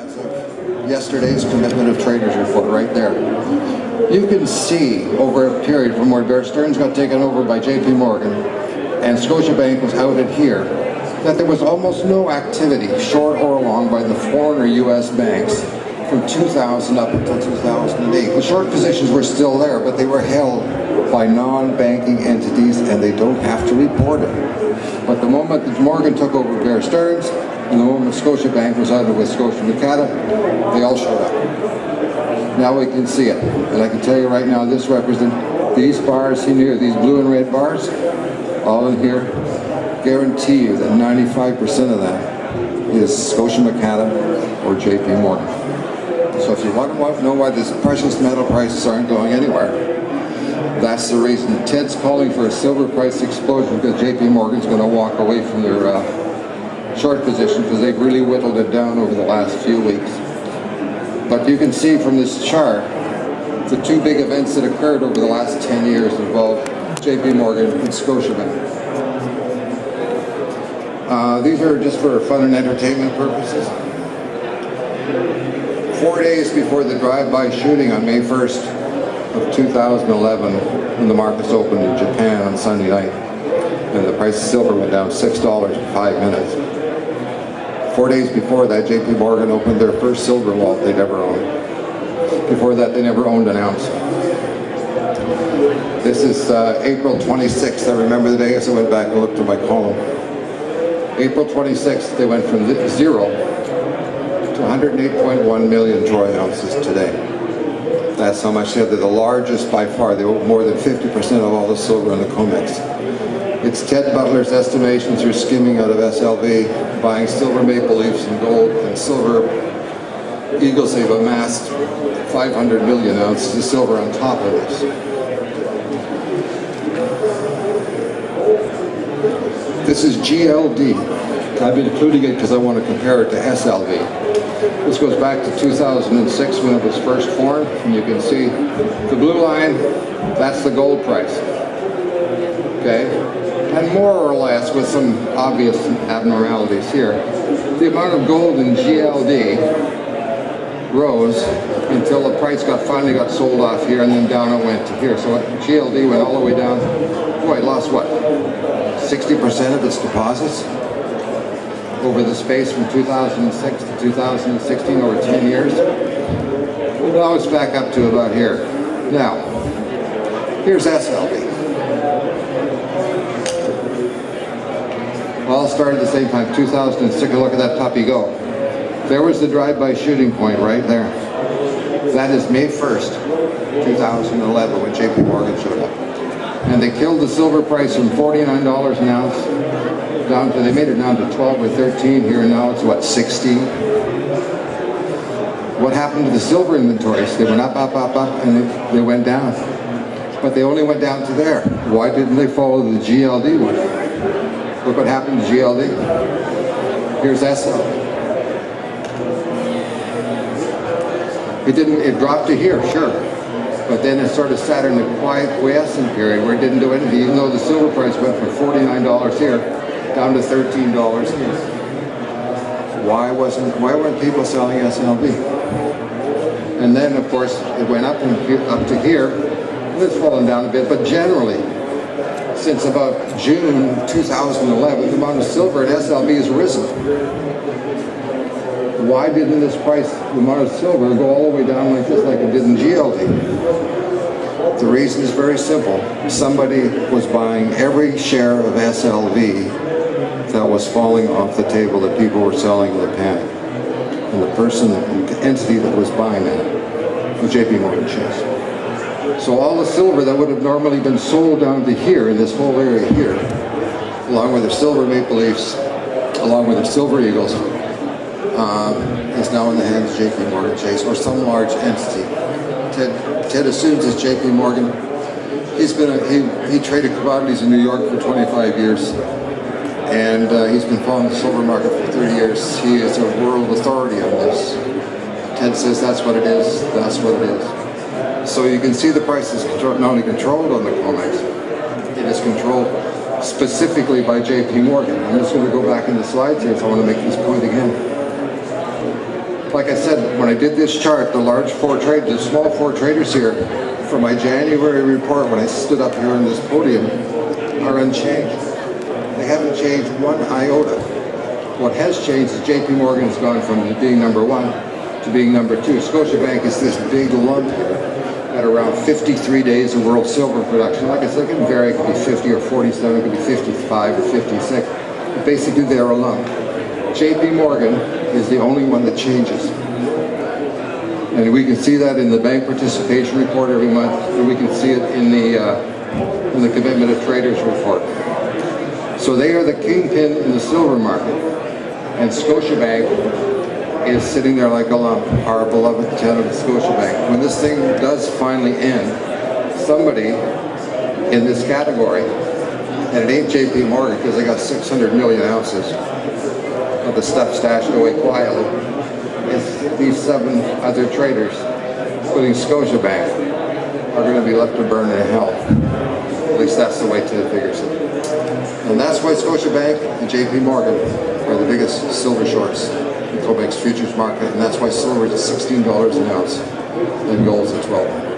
as of yesterday's commitment of traders report right there. You can see over a period from where Bear Stearns got taken over by JP Morgan and Scotiabank was outed here, that there was almost no activity, short or long, by the foreign or U.S. banks from 2000 up until 2008. The short positions were still there, but they were held by non-banking entities and they don't have to report it. But the moment that Morgan took over Bear Stearns and the moment Scotiabank was out with GATA, they all showed up. Now we can see it. And I can tell you right now, this represents these bars in here, these blue and red bars, all in here, guarantee you that 95% of that is GATA or JP Morgan. So if you want to know why these precious metal prices aren't going anywhere, that's the reason. Ted's calling for a silver price explosion because JP Morgan's going to walk away from their short position because they've really whittled it down over the last few weeks. But you can see from this chart, the two big events that occurred over the last 10 years involved JP Morgan and Scotiabank. These are just for fun and entertainment purposes. 4 days before the drive-by shooting on May 1st of 2011, when the markets opened in Japan on Sunday night, and the price of silver went down $6 in 5 minutes. 4 days before that, JP Morgan opened their first silver vault they'd ever owned. Before that, they never owned an ounce. This is April 26th. I remember the day as I went back and looked at my column. April 26th, they went from 0 to 108.1 million troy ounces today. That's how much they're the largest by far. They own more than 50% of all the silver in the COMEX. It's Ted Butler's estimations through skimming out of SLV, buying silver maple leafs and gold and silver eagles. They've amassed 500 million ounces of silver on top of this. This is GLD. I've been including it because I want to compare it to SLV. This goes back to 2006 when it was first formed, and you can see the blue line, that's the gold price. Okay? And more or less, with some obvious abnormalities here, the amount of gold in GLD rose until the price finally got sold off here, and then down it went to here. So GLD went all the way down. Boy, it lost what? 60% of its deposits over the space from 2006 to 2016, over 10 years. Now it's back up to about here. Now, here's SLV. All started at the same time, 2006. Look at that puppy go. There was the drive-by shooting point right there. That is May 1st, 2011, when JP Morgan showed up. And they killed the silver price from $49 an ounce down to, they made it down to 12 or 13 here, and now it's what, 16? What happened to the silver inventories? They went up, and they went down. But they only went down to there. Why didn't they follow the GLD one? Look what happened to GLD. Here's SL. It dropped to here, sure. But then it sort of sat in a quiet quiescent period where it didn't do anything, even though the silver price went from $49 here down to $13 here. Why weren't people selling SLV? And then, of course, it went up to here, and it's fallen down a bit, but generally, since about June 2011, the amount of silver at SLV has risen. Why didn't this price, the amount of silver, go all the way down like this, like it did in GLD? The reason is very simple. Somebody was buying every share of SLV that was falling off the table that people were selling with a panic. And the entity that was buying that was JP Morgan Chase. So all the silver that would have normally been sold down to here, in this whole area here, along with their silver maple leafs, along with their silver eagles, is now in the hands of JP Morgan Chase or some large entity. Ted assumes it's JP Morgan. He traded commodities in New York for 25 years, and he's been following the silver market for 30 years. He is a world authority on this. Ted says that's what it is. That's what it is. So you can see the price is not only controlled on the COMEX, it is controlled specifically by JP Morgan. I'm just going to go back in the slides here, so I want to make this point again. Like I said, when I did this chart, the large four traders, the small four traders here, for my January report when I stood up here on this podium, are unchanged. They haven't changed one iota. What has changed is JP Morgan has gone from being number one to being number two. Scotiabank is this big lump here at around 53 days of world silver production. Like I said, it can vary. It could be 50 or 47, it could be 55 or 56. But basically, they're a lump. JP Morgan is the only one that changes. And we can see that in the bank participation report every month, and we can see it in the commitment of traders report. So they are the kingpin in the silver market, and Scotiabank is sitting there like a lump, our beloved tenant Scotiabank. When this thing does finally end, somebody in this category, and it ain't JP Morgan because they got 600 million ounces of the stuff stashed away quietly, is these 7 other traders, including Scotiabank, are going to be left to burn in hell. At least that's the way Ted figures it. And that's why Scotiabank and JP Morgan are the biggest silver shorts in COMEX futures market, and that's why silver is at $16 an ounce and gold's at $12.